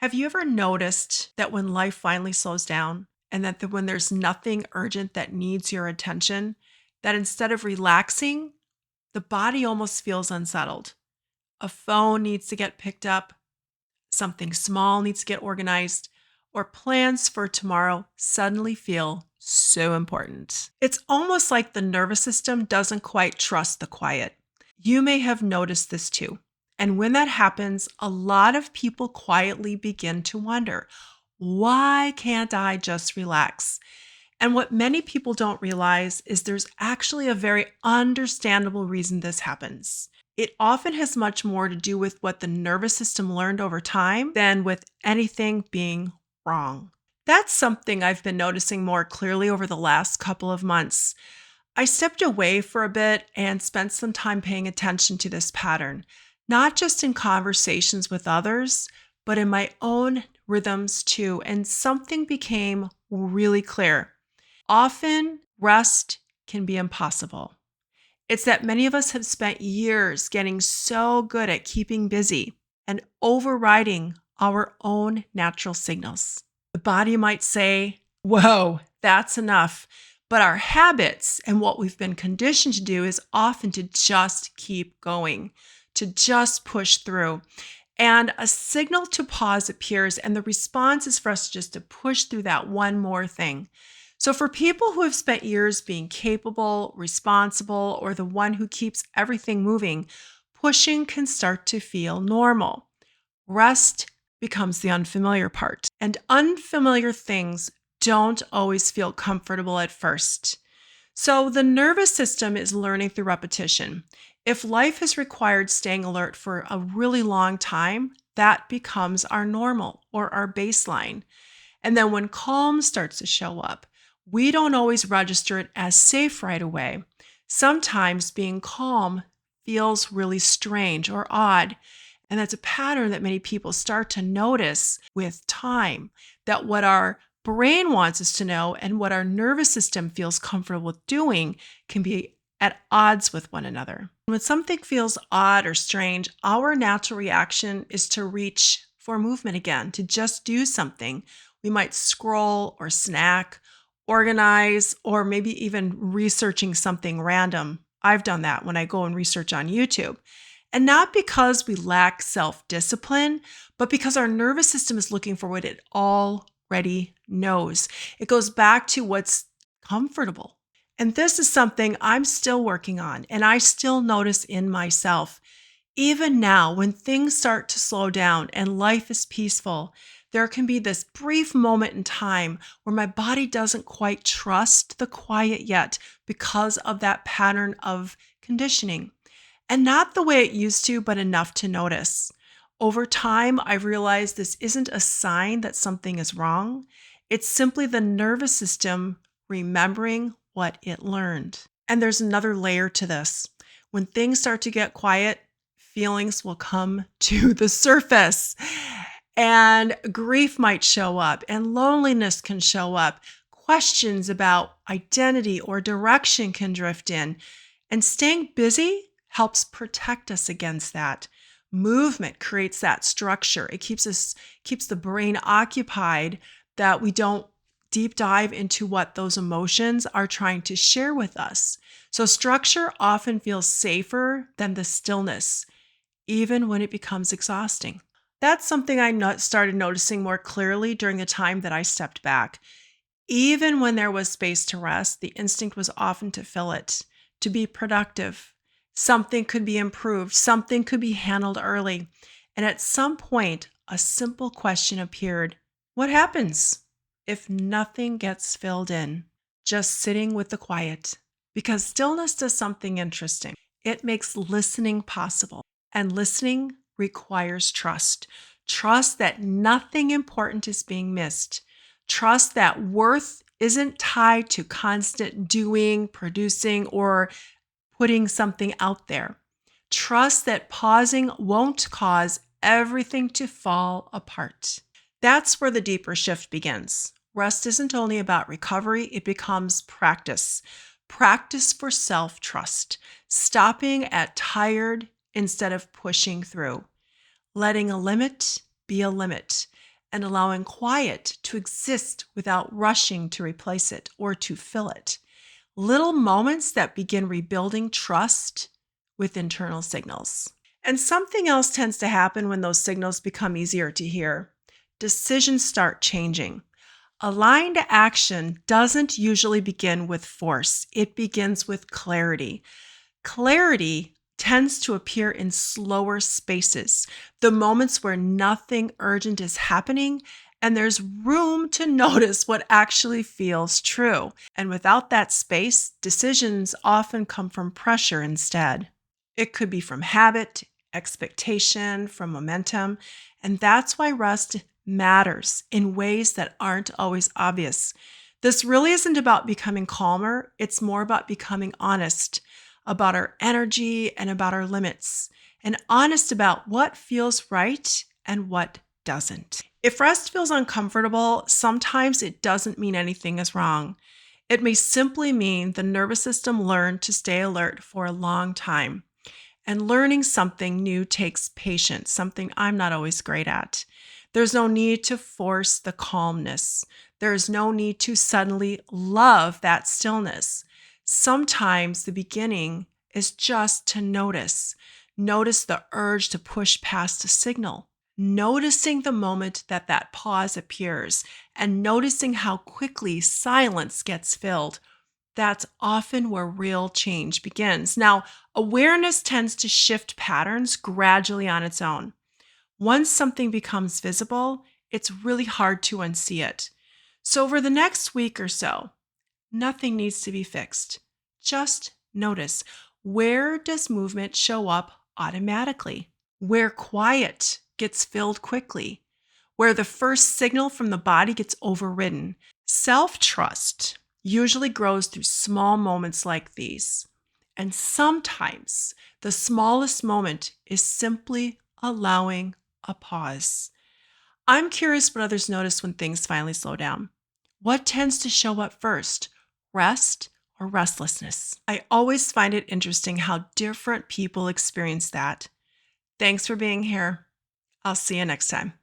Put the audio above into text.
Have you ever noticed that when life finally slows down and that when there's nothing urgent that needs your attention, that instead of relaxing, the body almost feels unsettled? A phone needs to get picked up, something small needs to get organized, or plans for tomorrow suddenly feel so important. It's almost like the nervous system doesn't quite trust the quiet. You may have noticed this too. And when that happens, a lot of people quietly begin to wonder, why can't I just relax? And what many people don't realize is there's actually a very understandable reason this happens. It often has much more to do with what the nervous system learned over time than with anything being wrong. That's something I've been noticing more clearly over the last couple of months. I stepped away for a bit and spent some time paying attention to this pattern, not just in conversations with others, but in my own rhythms too. And something became really clear. Often, rest can be impossible. It's that many of us have spent years getting so good at keeping busy and overriding our own natural signals. The body might say, whoa, that's enough. But our habits and what we've been conditioned to do is often to just keep going, to just push through. And a signal to pause appears, and the response is for us just to push through that one more thing. So, for people who have spent years being capable, responsible, or the one who keeps everything moving, pushing can start to feel normal. Rest becomes the unfamiliar part, and unfamiliar things don't always feel comfortable at first. So, the nervous system is learning through repetition. If life has required staying alert for a really long time, that becomes our normal or our baseline. And then when calm starts to show up, we don't always register it as safe right away. Sometimes being calm feels really strange or odd. And that's a pattern that many people start to notice with time, that what our brain wants us to know and what our nervous system feels comfortable with doing can be at odds with one another. When something feels odd or strange, our natural reaction is to reach for movement again, to just do something. We might scroll or snack, organize, or maybe even researching something random. I've done that when I go and research on YouTube. And not because we lack self-discipline, but because our nervous system is looking for what it already knows. It goes back to what's comfortable. And this is something I'm still working on, and I still notice in myself. Even now, when things start to slow down and life is peaceful, there can be this brief moment in time where my body doesn't quite trust the quiet yet because of that pattern of conditioning. And not the way it used to, but enough to notice. Over time, I've realized this isn't a sign that something is wrong. It's simply the nervous system remembering what it learned. And there's another layer to this. When things start to get quiet, feelings will come to the surface. And grief might show up, and loneliness can show up. Questions about identity or direction can drift in. And staying busy helps protect us against that. Movement creates that structure. It keeps the brain occupied, that we don't deep dive into what those emotions are trying to share with us. So structure often feels safer than the stillness, even when it becomes exhausting. That's something I started noticing more clearly during the time that I stepped back. Even when there was space to rest, the instinct was often to fill it, to be productive. Something could be improved, something could be handled early. And at some point, a simple question appeared: what happens if nothing gets filled in? Just sitting with the quiet. Because stillness does something interesting. It makes listening possible. And listening requires trust. Trust that nothing important is being missed. Trust that worth isn't tied to constant doing, producing, or putting something out there. Trust that pausing won't cause everything to fall apart. That's where the deeper shift begins. Rest isn't only about recovery, it becomes practice. Practice for self-trust. Stopping at tired instead of pushing through. Letting a limit be a limit. and allowing quiet to exist without rushing to replace it or to fill it. Little moments that begin rebuilding trust with internal signals. And something else tends to happen when those signals become easier to hear. Decisions start changing. Aligned action doesn't usually begin with force, it begins with clarity. Clarity tends to appear in slower spaces, the moments where nothing urgent is happening and there's room to notice what actually feels true. And without that space, decisions often come from pressure instead. It could be from habit, expectation, from momentum, and that's why rest matters in ways that aren't always obvious. This really isn't about becoming calmer, it's more about becoming honest about our energy and about our limits, and honest about what feels right and what doesn't. If rest feels uncomfortable, sometimes it doesn't mean anything is wrong. It may simply mean the nervous system learned to stay alert for a long time. And learning something new takes patience, something I'm not always great at. There's no need to force the calmness. There's no need to suddenly love that stillness. Sometimes the beginning is just to notice. Notice the urge to push past a signal. Noticing the moment that that pause appears and noticing how quickly silence gets filled. That's often where real change begins. Now, awareness tends to shift patterns gradually on its own. Once something becomes visible, it's really hard to unsee it. So, over the next week or so, nothing needs to be fixed. Just notice, where does movement show up automatically? Where quiet gets filled quickly? Where the first signal from the body gets overridden? Self-trust usually grows through small moments like these. And sometimes the smallest moment is simply allowing a pause. I'm curious what others notice when things finally slow down. What tends to show up first, rest or restlessness? I always find it interesting how different people experience that. Thanks for being here. I'll see you next time.